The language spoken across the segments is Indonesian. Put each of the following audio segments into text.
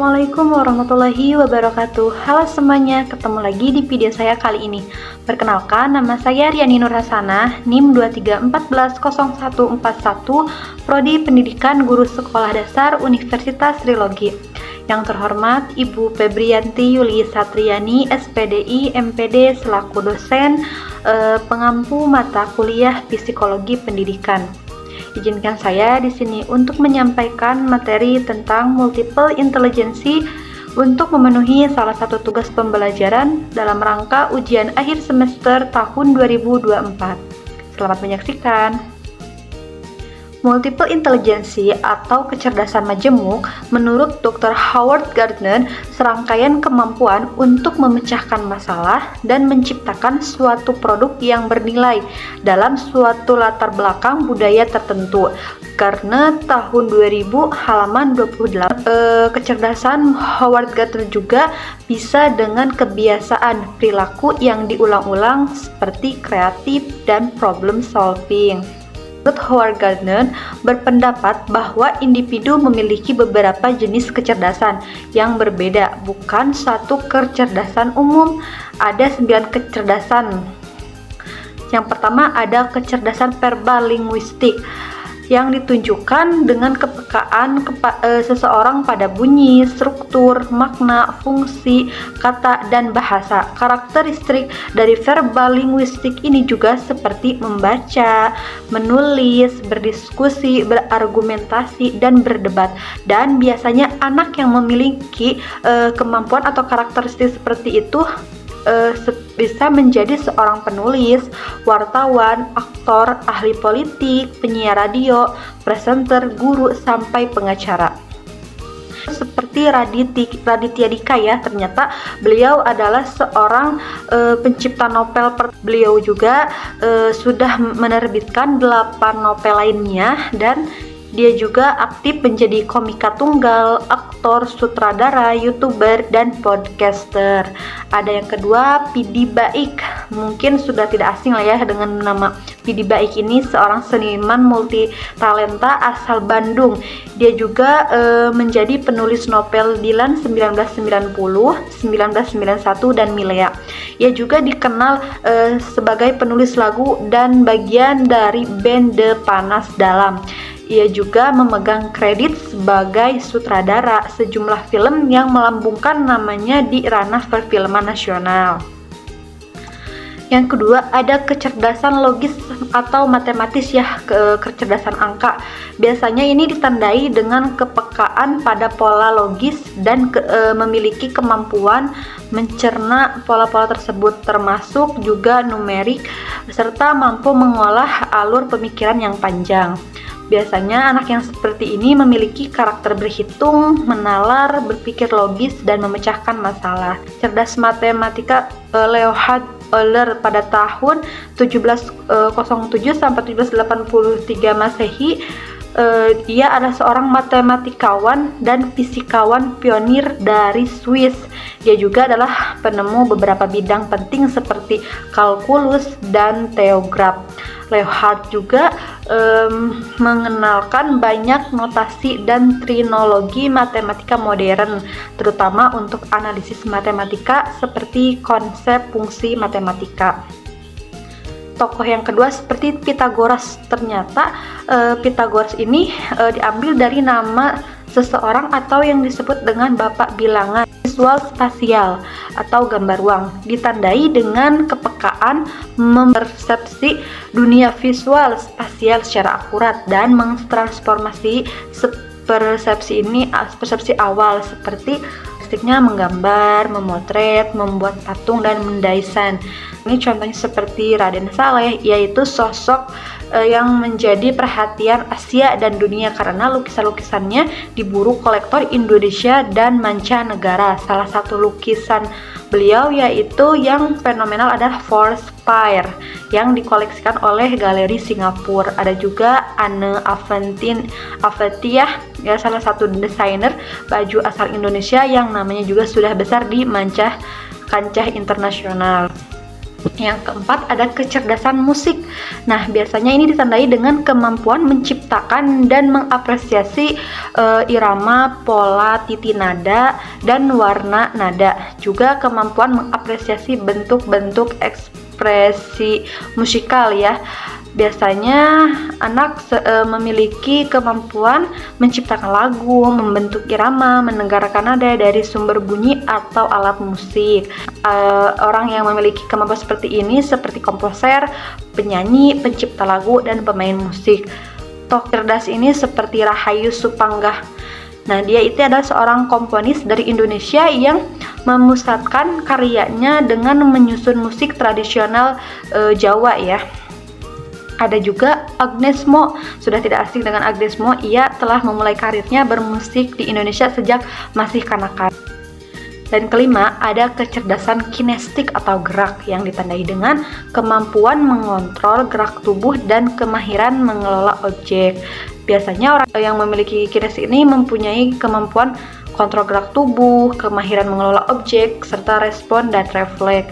Assalamualaikum warahmatullahi wabarakatuh. Halo semuanya, ketemu lagi di video saya kali ini. Perkenalkan, nama saya Riani Nur Hasanah, NIM 23140141, Prodi Pendidikan Guru Sekolah Dasar Universitas Trilogi. Yang terhormat Ibu Febrianti Yuli Satriani, SPDI, MPD, selaku dosen pengampu mata kuliah Psikologi Pendidikan. Izinkan saya di sini untuk menyampaikan materi tentang multiple intelligence untuk memenuhi salah satu tugas pembelajaran dalam rangka ujian akhir semester tahun 2024. Selamat menyaksikan. Multiple intelligence atau kecerdasan majemuk menurut Dr. Howard Gardner serangkaian kemampuan untuk memecahkan masalah dan menciptakan suatu produk yang bernilai dalam suatu latar belakang budaya tertentu. Karena tahun 2000 halaman 28 kecerdasan Howard Gardner juga bisa dengan kebiasaan perilaku yang diulang-ulang seperti kreatif dan problem solving. Howard Gardner berpendapat bahwa individu memiliki beberapa jenis kecerdasan yang berbeda, bukan satu kecerdasan umum. Ada 9 kecerdasan. Yang pertama ada kecerdasan verbal linguistik yang ditunjukkan dengan kepekaan seseorang pada bunyi, struktur, makna, fungsi, kata, dan bahasa. Karakteristik dari verbal linguistik ini juga seperti membaca, menulis, berdiskusi, berargumentasi, dan berdebat. Dan biasanya anak yang memiliki kemampuan atau karakteristik seperti itu bisa menjadi seorang penulis, wartawan, aktor, ahli politik, penyiar radio, presenter, guru, sampai pengacara. Seperti Raditya Dika ya, ternyata beliau adalah seorang pencipta novel. Beliau juga sudah menerbitkan 8 novel lainnya, dan dia juga aktif menjadi komika tunggal, aktor, sutradara, youtuber, dan podcaster. Ada yang kedua, Pidi Baik. Mungkin sudah tidak asing lah ya dengan nama Pidi Baik ini, seorang seniman multi talenta asal Bandung. Dia juga menjadi penulis novel Dilan 1990, 1991, dan Milea. Ia juga dikenal sebagai penulis lagu dan bagian dari band The Panas Dalam. Ia juga memegang kredit sebagai sutradara sejumlah film yang melambungkan namanya di ranah perfilman nasional. Yang kedua ada kecerdasan logis atau matematis ya, kecerdasan angka. Biasanya ini ditandai dengan kepekaan pada pola logis dan memiliki kemampuan mencerna pola-pola tersebut, termasuk juga numerik, serta mampu mengolah alur pemikiran yang panjang. Biasanya anak yang seperti ini memiliki karakter berhitung, menalar, berpikir logis, dan memecahkan masalah. Cerdas matematika Leonhard Euler pada tahun 1707 sampai 1783 Masehi. Dia adalah seorang matematikawan dan fisikawan pionir dari Swiss. Dia juga adalah penemu beberapa bidang penting seperti kalkulus dan teograf. Leonhard juga mengenalkan banyak notasi dan trinologi matematika modern, terutama untuk analisis matematika seperti konsep fungsi matematika. Tokoh yang kedua seperti Pythagoras. Ternyata Pythagoras ini diambil dari nama seseorang atau yang disebut dengan bapak bilangan visual spasial atau gambar ruang, ditandai dengan kepekaan mempersepsi dunia visual spasial secara akurat dan mentransformasi persepsi awal seperti menggambar, memotret, membuat patung, dan mendesain. Ini contohnya seperti Raden Saleh, yaitu sosok yang menjadi perhatian Asia dan dunia karena lukisan-lukisannya diburu kolektor Indonesia dan mancanegara. Salah satu lukisan beliau yaitu yang fenomenal adalah Forest Fire yang dikoleksikan oleh Galeri Singapura. Ada juga Anne Avetiah, ya, salah satu desainer baju asal Indonesia yang namanya juga sudah besar di kancah internasional. Yang keempat ada kecerdasan musik. Nah, biasanya ini ditandai dengan kemampuan menciptakan dan mengapresiasi irama, pola, titi nada, dan warna nada. Juga kemampuan mengapresiasi bentuk-bentuk ekspresi musikal ya. Biasanya anak memiliki kemampuan menciptakan lagu, membentuk irama, menenggarkan nada dari sumber bunyi atau alat musik. Orang yang memiliki kemampuan seperti ini seperti komposer, penyanyi, pencipta lagu, dan pemain musik. Tokoh cerdas ini seperti Rahayu Supanggah. Nah, dia itu adalah seorang komponis dari Indonesia yang memusatkan karyanya dengan menyusun musik tradisional Jawa ya. Ada juga Agnes Mo. Sudah tidak asing dengan Agnes Mo, ia telah memulai karirnya bermusik di Indonesia sejak masih kanak-kanak. Dan kelima, ada kecerdasan kinestik atau gerak yang ditandai dengan kemampuan mengontrol gerak tubuh dan kemahiran mengelola objek. Biasanya orang yang memiliki kinestik ini mempunyai kemampuan kontrol gerak tubuh, kemahiran mengelola objek, serta respon dan refleks.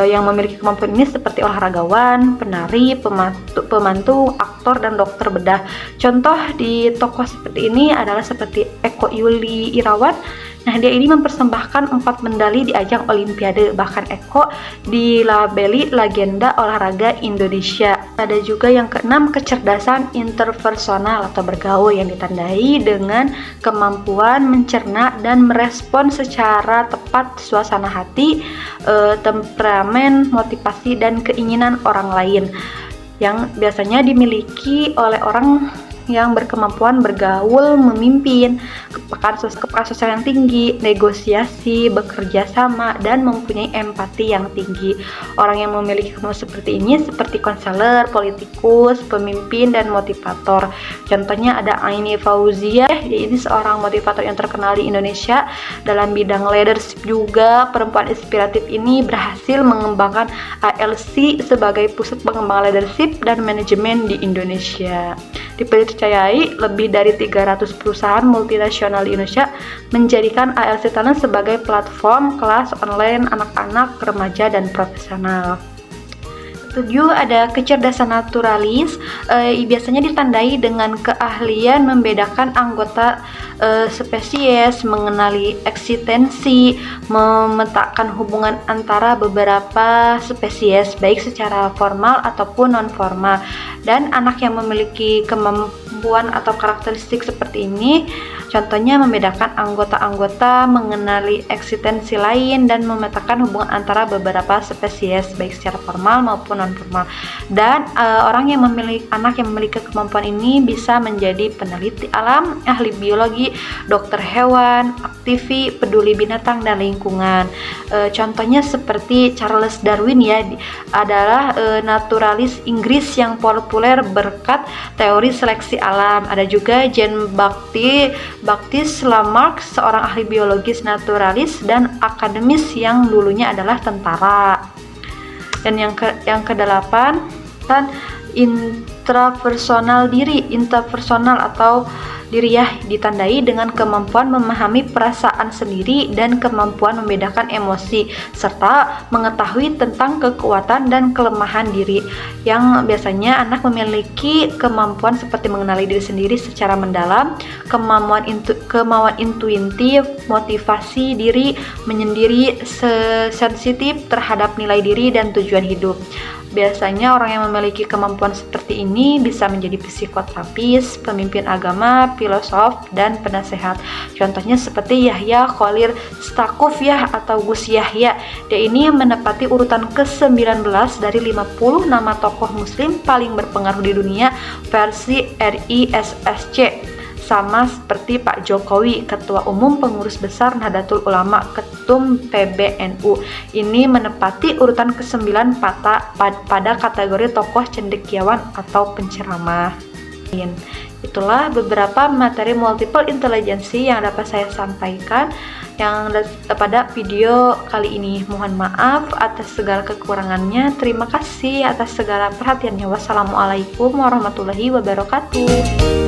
Yang memiliki kemampuan ini seperti olahragawan, penari, pemantu, aktor, dan dokter bedah. Contoh di tokoh seperti ini adalah seperti Eko Yuli Irawan. Nah, dia ini mempersembahkan 4 medali di ajang Olimpiade, bahkan Eko dilabeli legenda olahraga Indonesia. Ada juga yang keenam, kecerdasan interpersonal atau bergaul yang ditandai dengan kemampuan mencerna dan merespon secara tepat suasana hati, temperamen, motivasi, dan keinginan orang lain yang biasanya dimiliki oleh orang yang berkemampuan bergaul, memimpin, kepekaan sosial yang tinggi, negosiasi, bekerja sama, dan mempunyai empati yang tinggi. Orang yang memiliki kemampuan seperti ini seperti konselor, politikus, pemimpin, dan motivator. Contohnya ada Aini Fauzia, ini seorang motivator yang terkenal di Indonesia dalam bidang leadership juga. Perempuan inspiratif ini berhasil mengembangkan ALC sebagai pusat pengembangan leadership dan manajemen di Indonesia. Dipercayai lebih dari 300 perusahaan multinasional di Indonesia menjadikan ALC Talent sebagai platform kelas online anak-anak, remaja, dan profesional. 7 ada kecerdasan naturalis. Biasanya ditandai dengan keahlian membedakan anggota spesies, mengenali eksistensi, memetakan hubungan antara beberapa spesies baik secara formal ataupun non formal. Dan anak yang memiliki kemampuan atau karakteristik seperti ini contohnya membedakan anggota-anggota, mengenali eksistensi lain, dan memetakan hubungan antara beberapa spesies baik secara formal maupun non formal. Dan anak yang memiliki kemampuan ini bisa menjadi peneliti alam, ahli biologi, dokter hewan, aktivis, peduli binatang dan lingkungan. Contohnya seperti Charles Darwin ya, adalah naturalis Inggris yang populer berkat teori seleksi alam. Ada juga Jean Baptiste Lamarck, seorang ahli biologis naturalis dan akademis yang dulunya adalah tentara. Dan yang kedelapan, intrapersonal atau diri ya, ditandai dengan kemampuan memahami perasaan sendiri dan kemampuan membedakan emosi serta mengetahui tentang kekuatan dan kelemahan diri. Yang biasanya anak memiliki kemampuan seperti mengenali diri sendiri secara mendalam, kemauan intuitif, motivasi diri, menyendiri, sensitif terhadap nilai diri dan tujuan hidup. Biasanya orang yang memiliki kemampuan seperti ini bisa menjadi psikoterapis, pemimpin agama, filosof, dan penasehat. Contohnya seperti Yahya Khalil Stakuf ya, atau Gus Yahya. Dia ini menepati urutan ke-19 dari 50 nama tokoh muslim paling berpengaruh di dunia versi RISSC. Sama seperti Pak Jokowi, Ketua Umum Pengurus Besar Nahdlatul Ulama, Ketum PBNU. Ini menepati urutan ke-9 pada kategori tokoh cendekiawan atau penceramah. Itulah beberapa materi multiple intelligence yang dapat saya sampaikan pada video kali ini. Mohon maaf atas segala kekurangannya. Terima kasih atas segala perhatiannya. Wassalamualaikum warahmatullahi wabarakatuh.